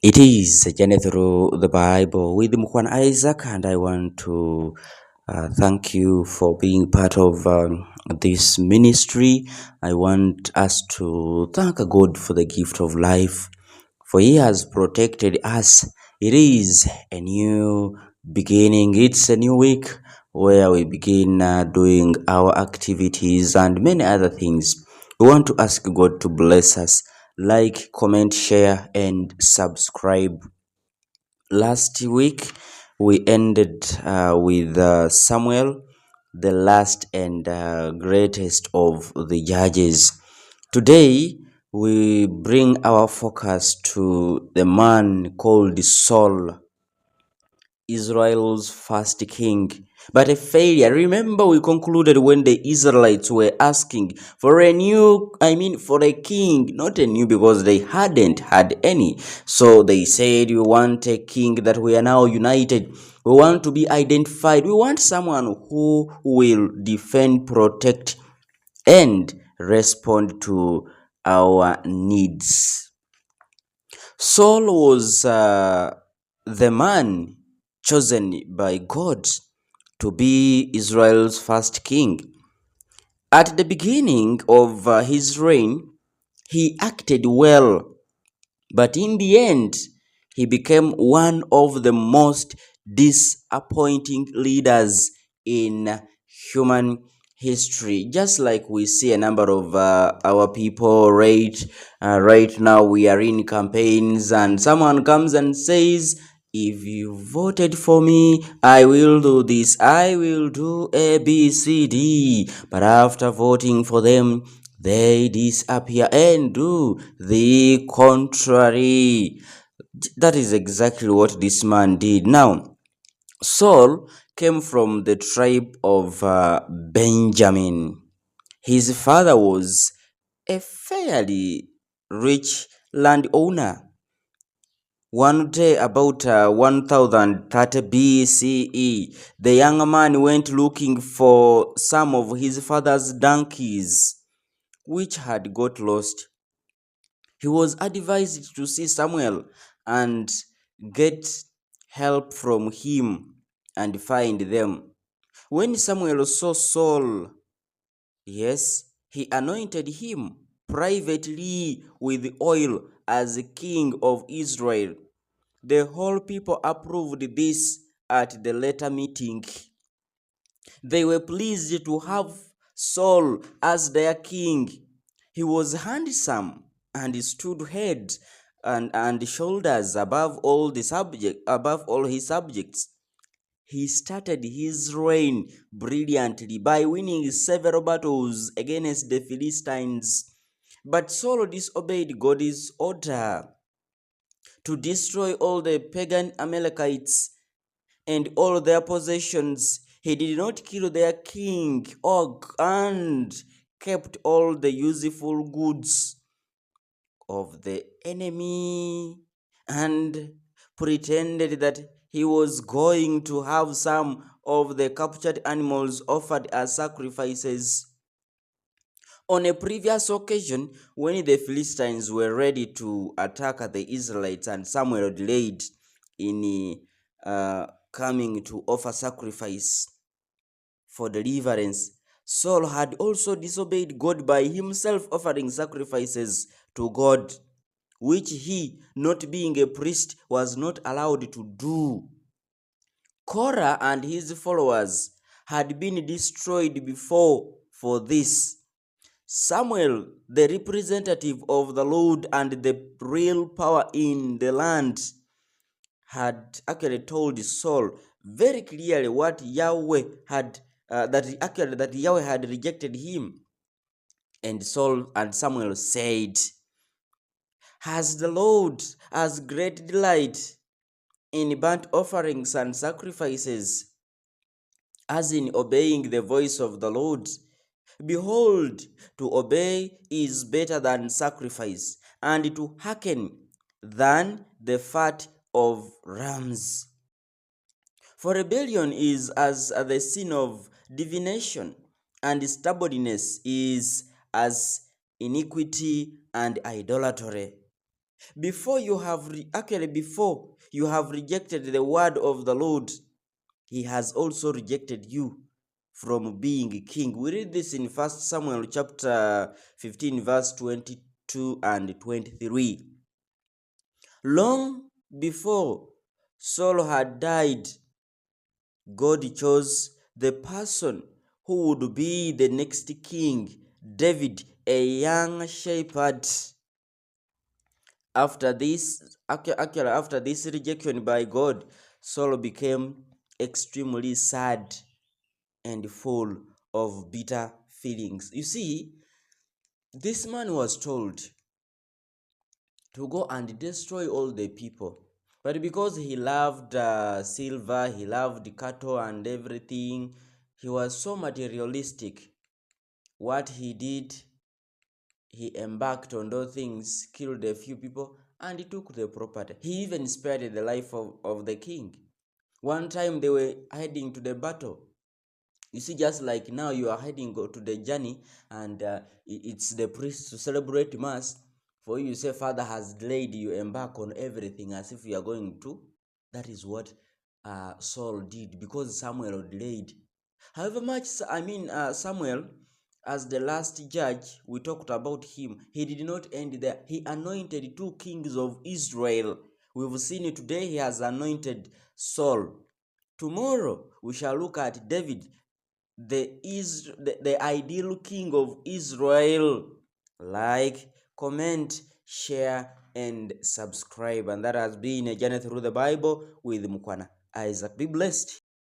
It is a journey through the Bible with Mukhwana Isaac, and I want to thank you for being part of this ministry. I want us to thank God for the gift of life, for He has protected us. It is a new beginning, it's a new week where we begin doing our activities and many other things. We want to ask God to bless us. Like, comment, share, and subscribe. Last week we ended with Samuel, the last and greatest of the judges. Today we bring our focus to the man called Saul, Israel's first king, but a failure. Remember, we concluded when the Israelites were asking for a new, for a king, not a new because they hadn't had any. So they said, we want a king that we are now united. We want to be identified. We want someone who will defend, protect, and respond to our needs. Saul was the man chosen by God to be Israel's first king. At the beginning of his reign, he acted well, but in the end, he became one of the most disappointing leaders in human history. Just like we see a number of our people right now, we are in campaigns, and someone comes and says, if you voted for me, I will do this, I will do A, B, C, D. But after voting for them, they disappear and do the contrary. That is exactly what this man did. Now, Saul came from the tribe of Benjamin. His father was a fairly rich landowner. One day, about 1030 BCE, the young man went looking for some of his father's donkeys, which had got lost. He was advised to see Samuel and get help from him and find them. When Samuel saw Saul, yes, he anointed him privately with oil as king of Israel. The whole people approved this at the later meeting. They were pleased to have Saul as their king. He was handsome and stood head and shoulders above all his subjects. He started his reign brilliantly by winning several battles against the Philistines. But Saul disobeyed God's order to destroy all the pagan Amalekites and all their possessions. He did not kill their king Og and kept all the useful goods of the enemy and pretended that he was going to have some of the captured animals offered as sacrifices. On a previous occasion, when the Philistines were ready to attack the Israelites and Samuel delayed in coming to offer sacrifice for deliverance, Saul had also disobeyed God by himself offering sacrifices to God, which he, not being a priest, was not allowed to do. Korah and his followers had been destroyed before for this. Samuel, the representative of the Lord and the real power in the land, had actually told Saul very clearly what Yahweh had that Yahweh had rejected him. And Saul and Samuel said, "Has the Lord as great delight in burnt offerings and sacrifices as in obeying the voice of the Lord? Behold, to obey is better than sacrifice, and to hearken than the fat of rams. For rebellion is as the sin of divination, and stubbornness is as iniquity and idolatry." Before you have before you have rejected the word of the Lord, he has also rejected you from being king. We read this in 1 Samuel chapter 15 verse 22 and 23. Long before Saul had died, God chose the person who would be the next king, David, a young shepherd. After this, after this rejection by God, Saul became extremely sad and full of bitter feelings. You see, this man was told to go and destroy all the people. But because he loved silver, he loved cattle and everything, he was so materialistic. What he did, he embarked on those things, killed a few people, and he took the property. He even spared the life of the king. One time they were heading to the battle. You see, just like now you are heading to the journey, and it's the priest to celebrate mass. For you say, Father has delayed, you embark on everything as if you are going to. That is what Saul did, because Samuel delayed. However much, Samuel, as the last judge, we talked about him. He did not end there. He anointed 2 kings of Israel. We've seen it today. He has anointed Saul. Tomorrow we shall look at David, the ideal king of Israel. Like, comment, share, and subscribe. And that has been a journey through the Bible with Mukhwana Isaac. Be blessed.